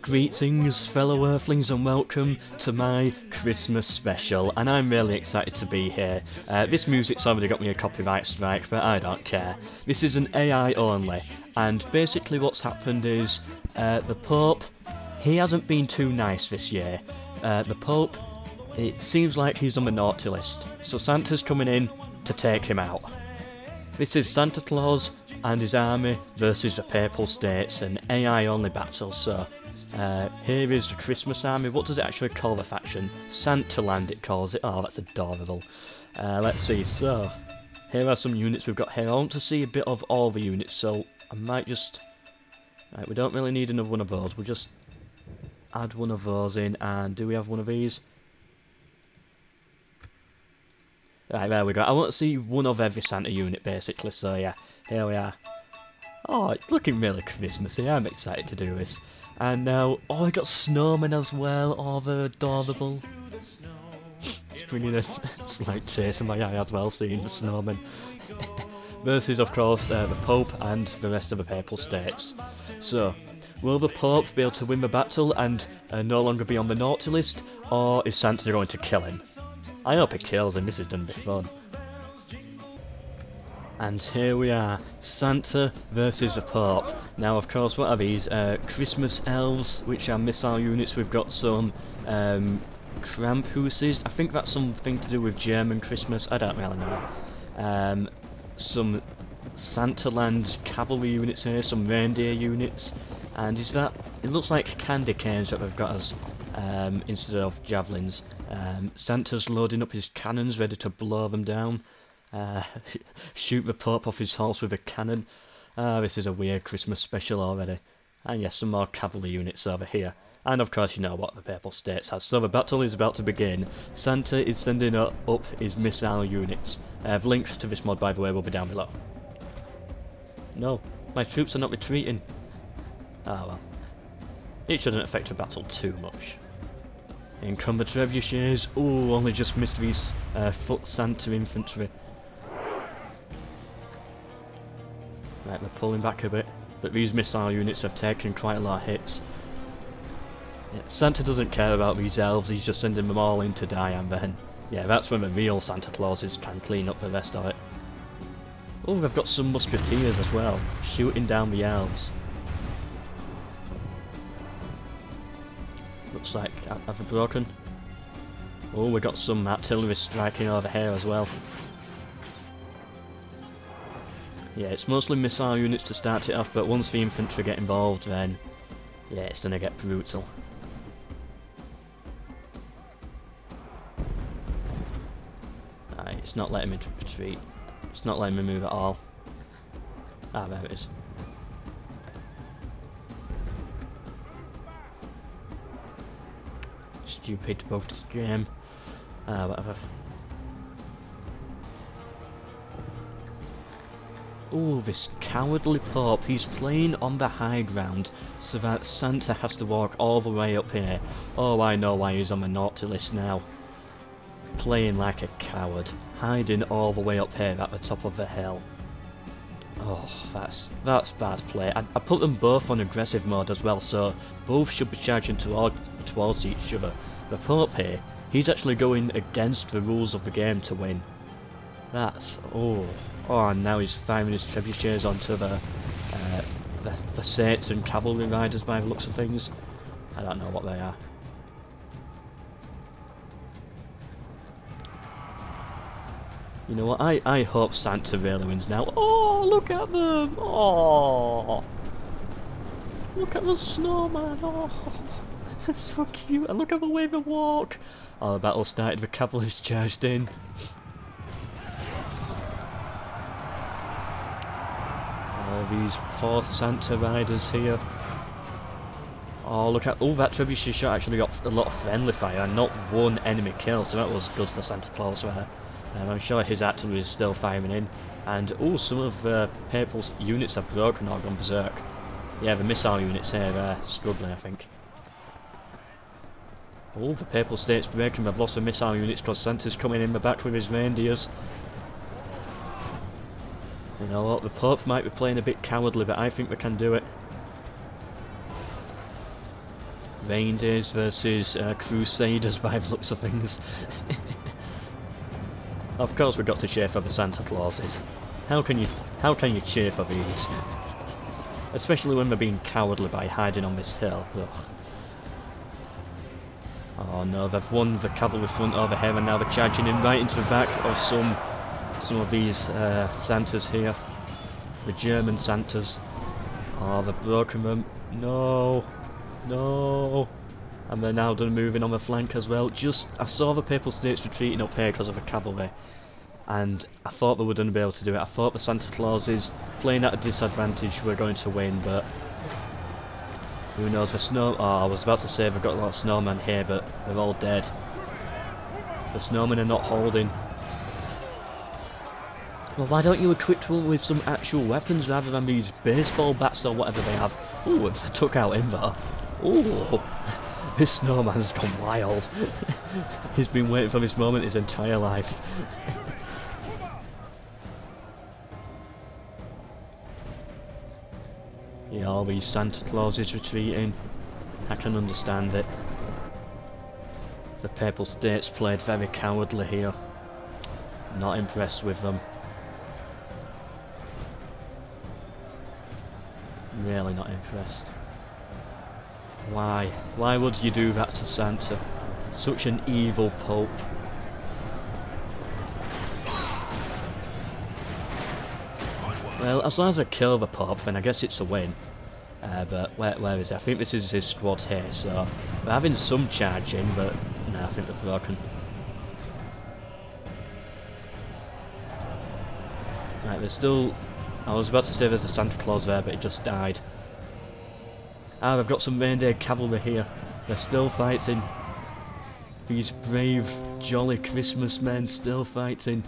Greetings fellow earthlings and welcome to my Christmas special, and I'm really excited to be here. This music's already got me a copyright strike, but I don't care. This is an AI only, and basically what's happened is the Pope, he hasn't been too nice this year. The Pope, it seems like he's on the naughty list, so Santa's coming in to take him out. This is Santa Claus and his army versus the Papal States, an AI only battle, so here is the Christmas army. What does it actually call the faction? Santaland it calls it. Oh, that's adorable. Let's see, so here are some units we've got here. I want to see a bit of all the units, so I might just... Right, we don't really need another one of those, we'll just add one of those in, and do we have one of these? Right, there we go. I want to see one of every Santa unit basically, so yeah, here we are. Oh, it's looking really Christmassy, I'm excited to do this. And now, oh, I got snowmen as well, oh, they're adorable. It's bringing a slight tear to my eye as well, seeing the snowmen. Versus, of course, the Pope and the rest of the Papal States. So, will the Pope be able to win the battle and no longer be on the naughty list, or is Santa going to kill him? I hope he kills him, this is going to be fun. And here we are, Santa versus the Pope. Now of course, what are these? Christmas elves, which are missile units. We've got some Krampuses, I think that's something to do with German Christmas, I don't really know. Some Santaland cavalry units here, some reindeer units, and is that... it looks like candy canes that we've got as instead of javelins. Santa's loading up his cannons, ready to blow them down. Shoot the Pope off his horse with a cannon. This is a weird Christmas special already. And yes, some more cavalry units over here. And of course you know what the Papal States has. So the battle is about to begin. Santa is sending up his missile units. The link to this mod, by the way, will be down below. No, my troops are not retreating. Ah well. It shouldn't affect the battle too much. In come the trebuchets. Ooh, only just missed these foot Santa infantry. Right, they're pulling back a bit, but these missile units have taken quite a lot of hits. Yeah, Santa doesn't care about these elves, he's just sending them all in to die, and then, yeah, that's when the real Santa Clauses can clean up the rest of it. Oh, they've got some musketeers as well, shooting down the elves. Looks like, have they broken? Oh, we got some artillery striking over here as well. Yeah, it's mostly missile units to start it off, but once the infantry get involved, then yeah, it's gonna get brutal. Right, it's not letting me retreat. It's not letting me move at all. Ah, there it is. Stupid bugged game. Ah, whatever. Ooh, this cowardly Pope, he's playing on the high ground, so that Santa has to walk all the way up here. Oh, I know why he's on the naughty list now. Playing like a coward, hiding all the way up here at the top of the hill. Oh, that's bad play. I put them both on aggressive mode as well, so both should be charging towards each other. The Pope here, he's actually going against the rules of the game to win. That's... oh, and now he's firing his trebuchets onto the Saints and cavalry riders by the looks of things. I don't know what they are. You know what, I hope Santa really wins now. Oh, look at them! Oh, look at the snowman! Oh, that's so cute, and look at the way they walk! Oh, the battle started, the cavalry's charged in. Oh, these poor Santa riders here. Oh, look at... oh, that trebuchet shot actually got a lot of friendly fire and not one enemy kill, so that was good for Santa Claus there. I'm sure his artillery is still firing in. And, oh, some of the Papal units have broken or gone berserk. Yeah, the missile units here are struggling, I think. Oh, the Papal States breaking, they've lost the missile units because Santa's coming in the back with his reindeers. You know what, the Pope might be playing a bit cowardly, but I think they can do it. reindeers versus crusaders by the looks of things. Of course we've got to cheer for the Santa Clauses. How can you cheer for these? Especially when they're being cowardly by hiding on this hill. Ugh. Oh no, they've won the cavalry front over here and now they're charging in right into the back of some of these Santas here. The German Santas. Oh, they've broken them. No. No. And they're now done moving on the flank as well. I saw the Papal States retreating up here because of the cavalry. And I thought they wouldn't be able to do it. I thought the Santa Clauses, playing at a disadvantage, were going to win, but who knows? The snow. Oh, I was about to say they've got a lot of snowmen here, but they're all dead. The snowmen are not holding. Well, why don't you equip them with some actual weapons rather than these baseball bats or whatever they have? Ooh, they took out Invar. Ooh, this snowman's gone wild. He's been waiting for this moment his entire life. Yeah, all these Santa Clauses retreating. I can understand it. The Papal States played very cowardly here. Not impressed with them. Really not impressed. Why? Why would you do that to Santa? Such an evil Pope. Well, as long as I kill the Pope, then I guess it's a win. But where is it? I think this is his squad here, so we're having some charging, but no, I think they're broken. Right, there's still... I was about to say there's a Santa Claus there, but he just died. Ah, I've got some reindeer cavalry here. They're still fighting. These brave, jolly Christmas men still fighting.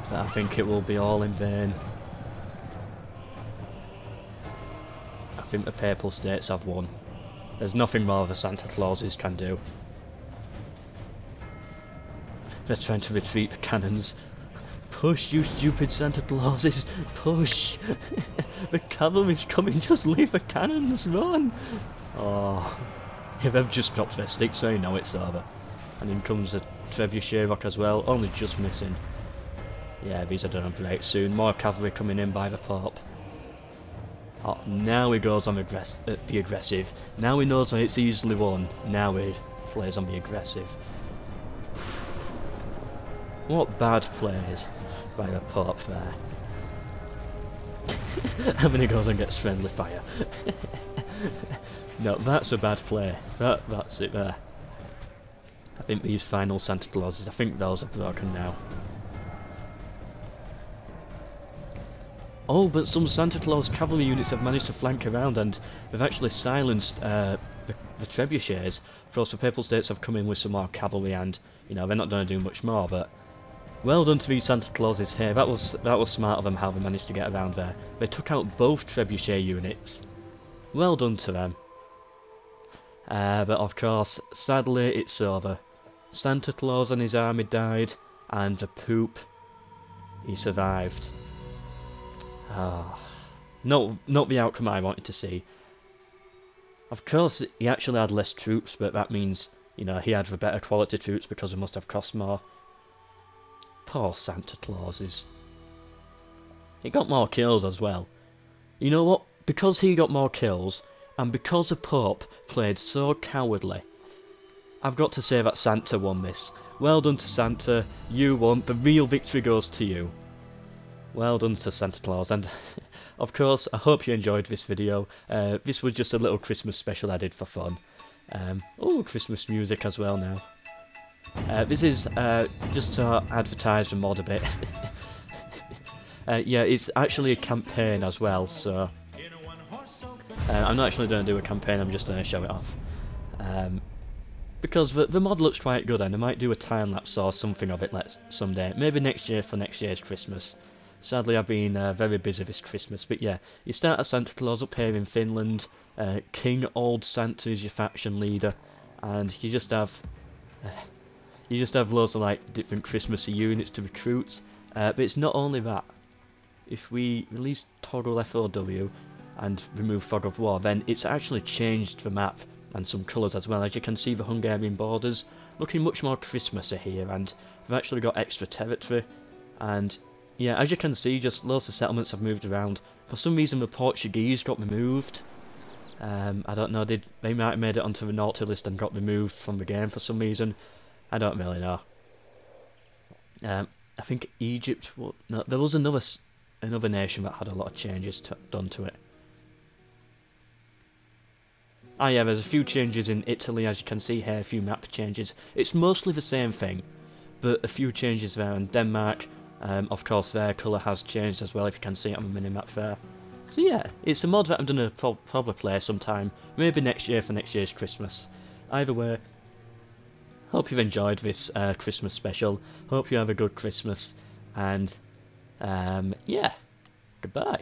But I think it will be all in vain. I think the Papal States have won. There's nothing more the Santa Clauses can do. They're trying to retreat the cannons. Push, you stupid Santa Clauses! Push! The cavalry's coming, just leave the cannons, run! Oh, yeah, they've just dropped their sticks, so you know it's over. And in comes the Trebuchet as well, only just missing. Yeah, these are done a break soon. More cavalry coming in by the Pope. Oh, now he goes on the aggressive. Now he knows that it's easily won. Now he plays on the aggressive. What bad plays by the Pope there. And then he goes and gets friendly fire. No, that's a bad play. That's it there. I think these final Santa Clauses, I think those are broken now. Oh, but some Santa Claus cavalry units have managed to flank around and they've actually silenced the trebuchets. Of course, the Papal States have come in with some more cavalry and, you know, they're not going to do much more, but well done to these Santa Clauses here. That was smart of them how they managed to get around there. They took out both trebuchet units. Well done to them. But of course, sadly, it's over. Santa Claus and his army died, and the Pope, he survived. Not the outcome I wanted to see. Of course, he actually had less troops, but that means, you know, he had the better quality troops because they must have cost more. Poor Santa Clauses. He got more kills as well. You know what? Because he got more kills, and because the Pope played so cowardly, I've got to say that Santa won this. Well done to Santa, you won, the real victory goes to you. Well done to Santa Claus, and of course I hope you enjoyed this video. This was just a little Christmas special I did for fun. Oh, Christmas music as well now. This is just to advertise the mod a bit. Yeah, it's actually a campaign as well, so I'm not actually going to do a campaign, I'm just going to show it off. Because the mod looks quite good, and I might do a time-lapse or something of it someday. Maybe next year for next year's Christmas. Sadly, I've been very busy this Christmas, but yeah, you start as Santa Claus up here in Finland. King Old Santa is your faction leader, and you just have loads of like different Christmassy units to recruit. But it's not only that. if we release toggle FOW and remove fog of war, then it's actually changed the map and some colours as well. As you can see, the Hungarian borders looking much more Christmassy here, and we've actually got extra territory. And yeah, as you can see, just loads of settlements have moved around. For some reason the Portuguese got removed. I don't know, they might have made it onto the naughty list and got removed from the game for some reason. I don't really know. I think Egypt, no, there was another nation that had a lot of changes done to it. Ah yeah, there's a few changes in Italy, as you can see here, a few map changes. It's mostly the same thing, but a few changes there. And Denmark, of course, their colour has changed as well, if you can see it on the minimap there. So yeah, it's a mod that I'm going to probably play sometime, maybe next year for next year's Christmas. Either way, hope you've enjoyed this Christmas special, hope you have a good Christmas, and yeah, goodbye.